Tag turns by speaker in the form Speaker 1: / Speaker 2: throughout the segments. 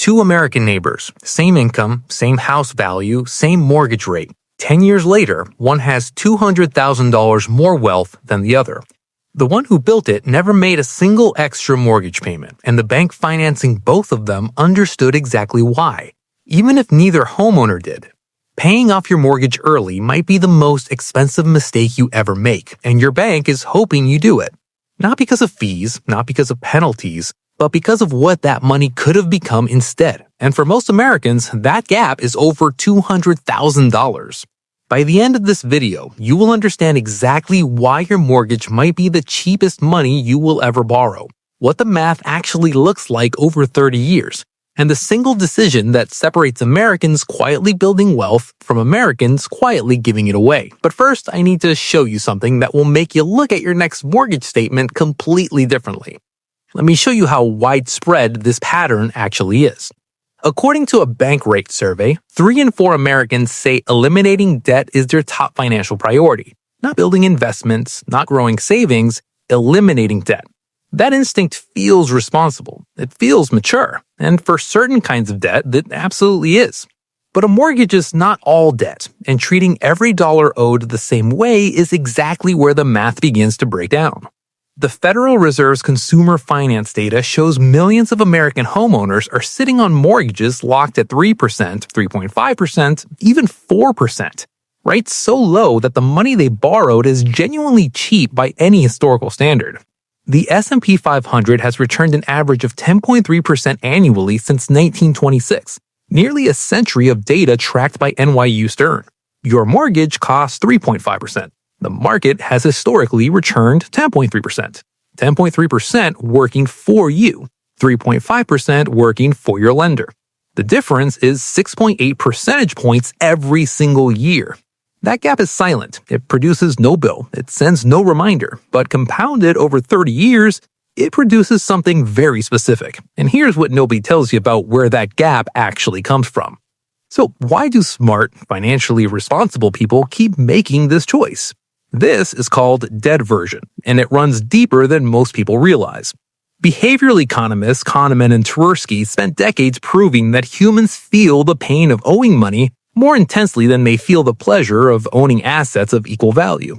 Speaker 1: two American neighbors, same income, same house value, same mortgage rate. 10 years later, one has $200,000 more wealth than the other. The one who built it never made a single extra mortgage payment, and the bank financing both of them understood exactly why, even if neither homeowner did. Paying off your mortgage early might be the most expensive mistake you ever make, and your bank is hoping you do it. Not because of fees, not because of penalties, but because of what that money could have become instead. And for most Americans, that gap is over $200,000. By the end of this video, you will understand exactly why your mortgage might be the cheapest money you will ever borrow, what the math actually looks like over 30 years, and the single decision that separates Americans quietly building wealth from Americans quietly giving it away. But first, I need to show you something that will make you look at your next mortgage statement completely differently. Let me show you how widespread this pattern actually is. According to a Bankrate survey, 3 in 4 Americans say eliminating debt is their top financial priority. Not building investments, not growing savings, eliminating debt. That instinct feels responsible. It feels mature. And for certain kinds of debt, that absolutely is. But a mortgage is not all debt, and treating every dollar owed the same way is exactly where the math begins to break down. The Federal Reserve's consumer finance data shows millions of American homeowners are sitting on mortgages locked at 3%, 3.5%, even 4%. Rates so low that the money they borrowed is genuinely cheap by any historical standard. The S&P 500 has returned an average of 10.3% annually since 1926, nearly a century of data tracked by NYU Stern. Your mortgage costs 3.5%. The market has historically returned 10.3%. 10.3% working for you, 3.5% working for your lender. The difference is 6.8 percentage points every single year. That gap is silent. It produces no bill. It sends no reminder. But compounded over 30 years, it produces something very specific. And here's what nobody tells you about where that gap actually comes from. So why do smart, financially responsible people keep making this choice? This is called debt aversion, and it runs deeper than most people realize. Behavioral economists Kahneman and Tversky spent decades proving that humans feel the pain of owing money more intensely than they feel the pleasure of owning assets of equal value.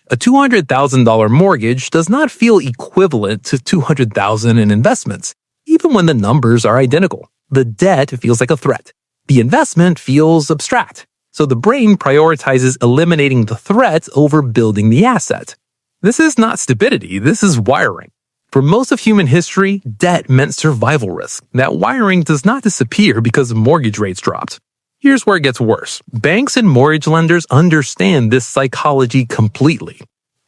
Speaker 1: A $200,000 mortgage does not feel equivalent to $200,000 in investments, even when the numbers are identical. The debt feels like a threat. The investment feels abstract. So the brain prioritizes eliminating the threat over building the asset. This is not stupidity, this is wiring. For most of human history, debt meant survival risk. That wiring does not disappear because mortgage rates dropped. Here's where it gets worse. Banks and mortgage lenders understand this psychology completely.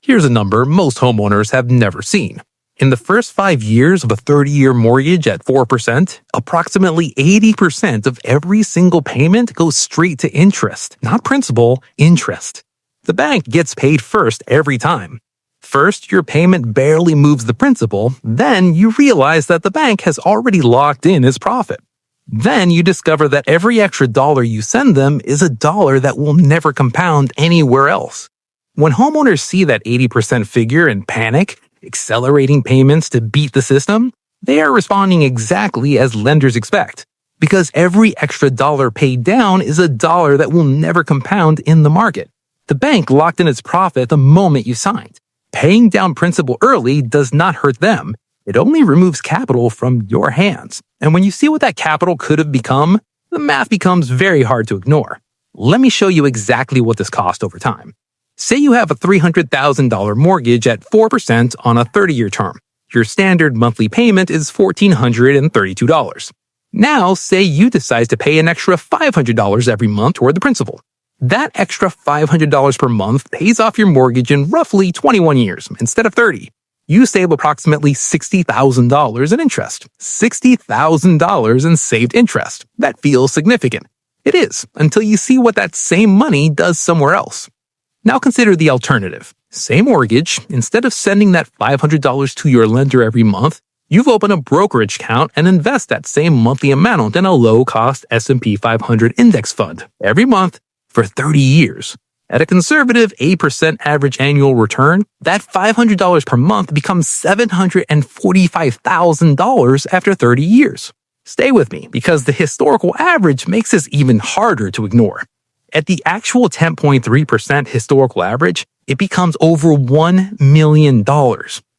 Speaker 1: Here's a number most homeowners have never seen. In the first 5 years of a 30-year mortgage at 4%, approximately 80% of every single payment goes straight to interest, not principal, interest. The bank gets paid first every time. First, your payment barely moves the principal, then you realize that the bank has already locked in its profit. Then you discover that every extra dollar you send them is a dollar that will never compound anywhere else. When homeowners see that 80% figure and panic, accelerating payments to beat the system, they are responding exactly as lenders expect. Because every extra dollar paid down is a dollar that will never compound in the market. The bank locked in its profit the moment you signed. Paying down principal early does not hurt them. It only removes capital from your hands. And when you see what that capital could have become, the math becomes very hard to ignore. Let me show you exactly what this cost over time. Say you have a $300,000 mortgage at 4% on a 30-year term. Your standard monthly payment is $1,432. Now, say you decide to pay an extra $500 every month toward the principal. That extra $500 per month pays off your mortgage in roughly 21 years instead of 30. You save approximately $60,000 in interest. $60,000 in saved interest. That feels significant. It is, until you see what that same money does somewhere else. Now consider the alternative. Same mortgage, instead of sending that $500 to your lender every month, you've opened a brokerage account and invest that same monthly amount in a low-cost S&P 500 index fund every month for 30 years. At a conservative 8% average annual return, that $500 per month becomes $745,000 after 30 years. Stay with me because the historical average makes this even harder to ignore. At the actual 10.3% historical average, it becomes over $1 million.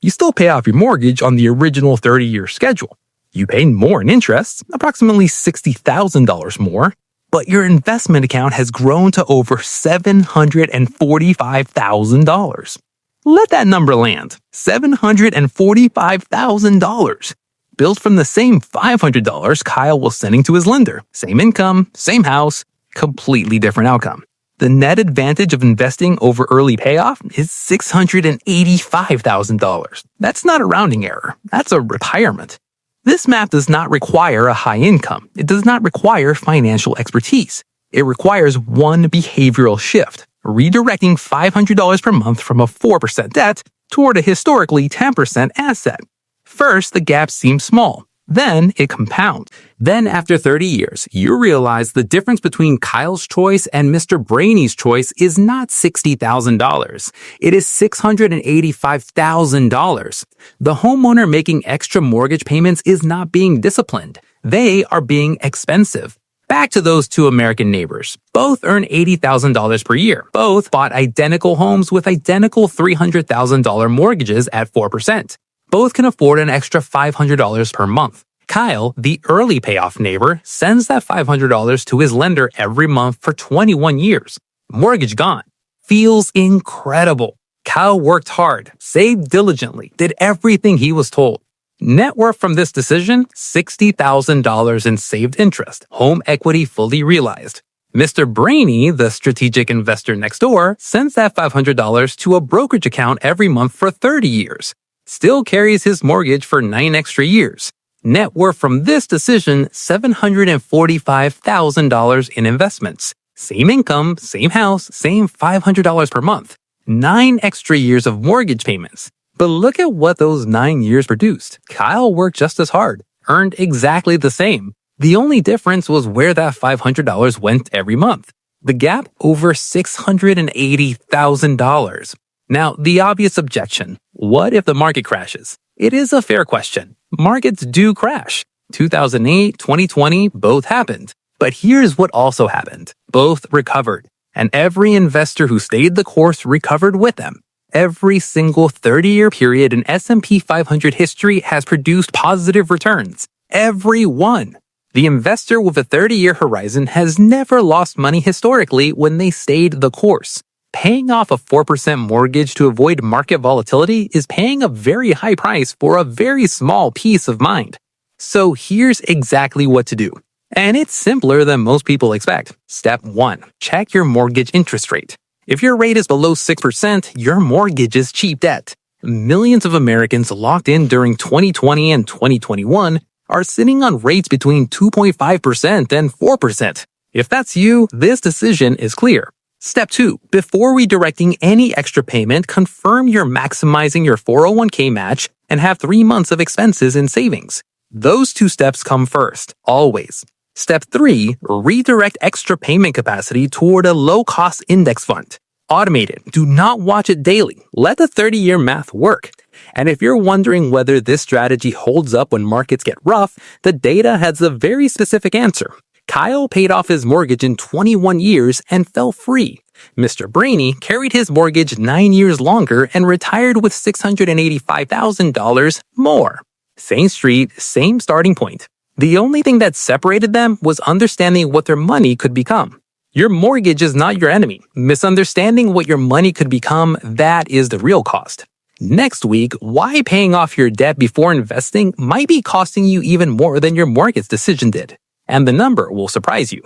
Speaker 1: You still pay off your mortgage on the original 30-year schedule. You pay more in interest, approximately $60,000 more, but your investment account has grown to over $745,000. Let that number land. $745,000. Built from the same $500 Kyle was sending to his lender. Same income, same house, completely different outcome. The net advantage of investing over early payoff is $685,000. That's not a rounding error. That's a retirement. This math does not require a high income. It does not require financial expertise. It requires one behavioral shift, redirecting $500 per month from a 4% debt toward a historically 10% asset. First, the gap seems small. Then it compounds. Then after 30 years, you realize the difference between Kyle's choice and Mr. Brainy's choice is not $60,000. It is $685,000. The homeowner making extra mortgage payments is not being disciplined. They are being expensive. Back to those two American neighbors. Both earn $80,000 per year. Both bought identical homes with identical $300,000 mortgages at 4%. Both can afford an extra $500 per month. Kyle, the early payoff neighbor, sends that $500 to his lender every month for 21 years. Mortgage gone. Feels incredible. Kyle worked hard, saved diligently, did everything he was told. Net worth from this decision, $60,000 in saved interest, home equity fully realized. Mr. Brainy, the strategic investor next door, sends that $500 to a brokerage account every month for 30 years. Still carries his mortgage for 9 extra years. Net worth from this decision, $745,000 in investments. Same income, same house, same $500 per month. 9 extra years of mortgage payments. But look at what those 9 years produced. Kyle worked just as hard, earned exactly the same. The only difference was where that $500 went every month. The gap, over $680,000. Now, the obvious objection, what if the market crashes? It is a fair question. Markets do crash. 2008, 2020, both happened. But here's what also happened. Both recovered. And every investor who stayed the course recovered with them. Every single 30-year period in S&P 500 history has produced positive returns. Every one. The investor with a 30-year horizon has never lost money historically when they stayed the course. Paying off a 4% mortgage to avoid market volatility is paying a very high price for a very small peace of mind. So here's exactly what to do. And it's simpler than most people expect. Step 1. Check your mortgage interest rate. If your rate is below 6%, your mortgage is cheap debt. Millions of Americans locked in during 2020 and 2021 are sitting on rates between 2.5% and 4%. If that's you, this decision is clear. Step 2. Before redirecting any extra payment, confirm you're maximizing your 401k match and have 3 months of expenses in savings. Those 2 steps come first, always. Step 3. Redirect extra payment capacity toward a low-cost index fund. Automate it. Do not watch it daily. Let the 30-year math work. And if you're wondering whether this strategy holds up when markets get rough, the data has a very specific answer. Kyle paid off his mortgage in 21 years and fell free. Mr. Brainy carried his mortgage 9 years longer and retired with $685,000 more. Same street, same starting point. The only thing that separated them was understanding what their money could become. Your mortgage is not your enemy. Misunderstanding what your money could become, that is the real cost. Next week, why paying off your debt before investing might be costing you even more than your mortgage decision did. And the number will surprise you.